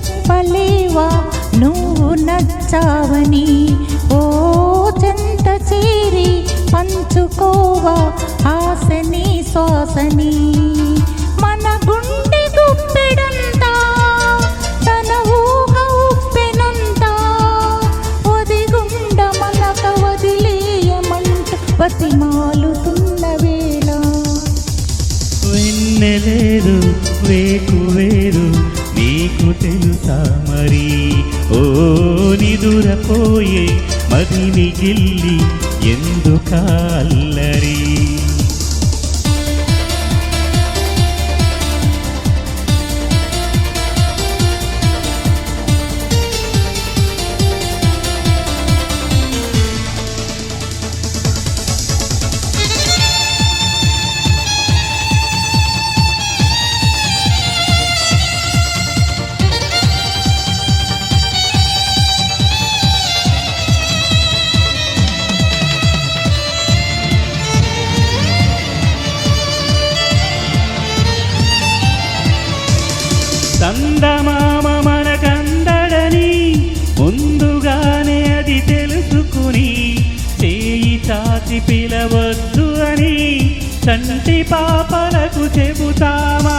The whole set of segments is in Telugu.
చెప్పలేవా నువ్వు నచ్చావని, ఓ చెంత చేరి పంచుకోవా ఆశని శ్వాసని. మన గుండె గుప్పెడంతా తన ఊహ ఉప్పెనంతా, ఒదిగుండ మనక వదిలేయమంటూ బతిమాలుతున్న వేళ. వెన్నెలేదు వేకువేరు నీకు తెలుసా మరి, ఓ నిదురపోయే మదిని గిల్లి ఎందుకల్లరి. చందమామ మనకందడని ముందుగానే అది తెలుసుకుని, చేయి చాచి పిలవద్దు అని చంటి పాపలకు చెబుతామా.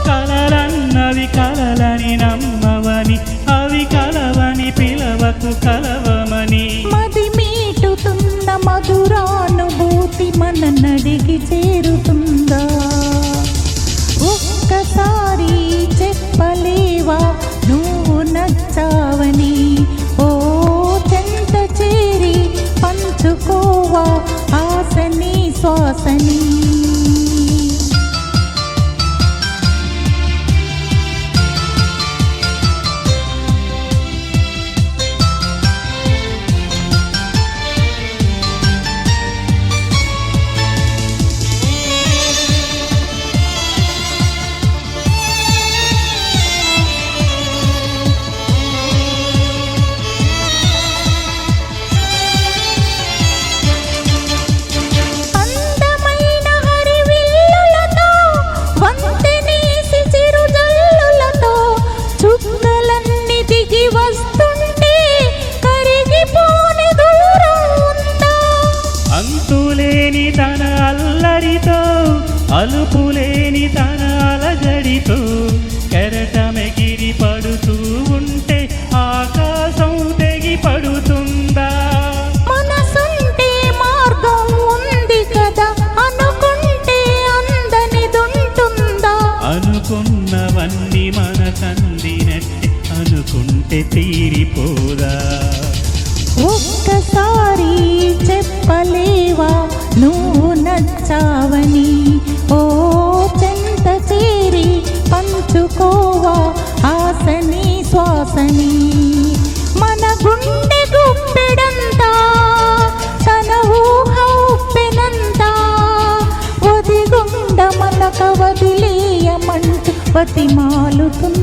కలలన్నవి కలలని నమ్మవని, అవి కలవని పిలవకు కలవమని. మది మీటుతున్న మధురానుభూతి మన నడికి చేరుతుందా, ఒక్కసారి చెప్పలేవా నువ్వు నచ్చావని, ఓ చెంత చేరి పంచుకోవా ఆశని శ్వాసని. అంతులేని తన అల్లరితో, అలుపులేని తన అలజడితో, కెరటమెగిరి పడుతూ ఉంటే ఆకాశం తెగి పడుతుందా. మనసుంటే మార్గం ఉంది కదా, అనుకుంటే అందనిదుంటుందా. అనుకున్నవన్నీ మనకందినట్టే అనుకుంటే తీరిపోదా. ఒక్కసారి చెప్పలేవా నువ్వు నచ్చావని, ఓ చెంత చేరి పంచుకోవా ఆశని శ్వాసని. మన గుండె గుప్పెడంతా తన ఊహ ఉప్పెనంతా, ఒదిగుండ మనక వదిలేయమంటూ బతిమాలుతున్న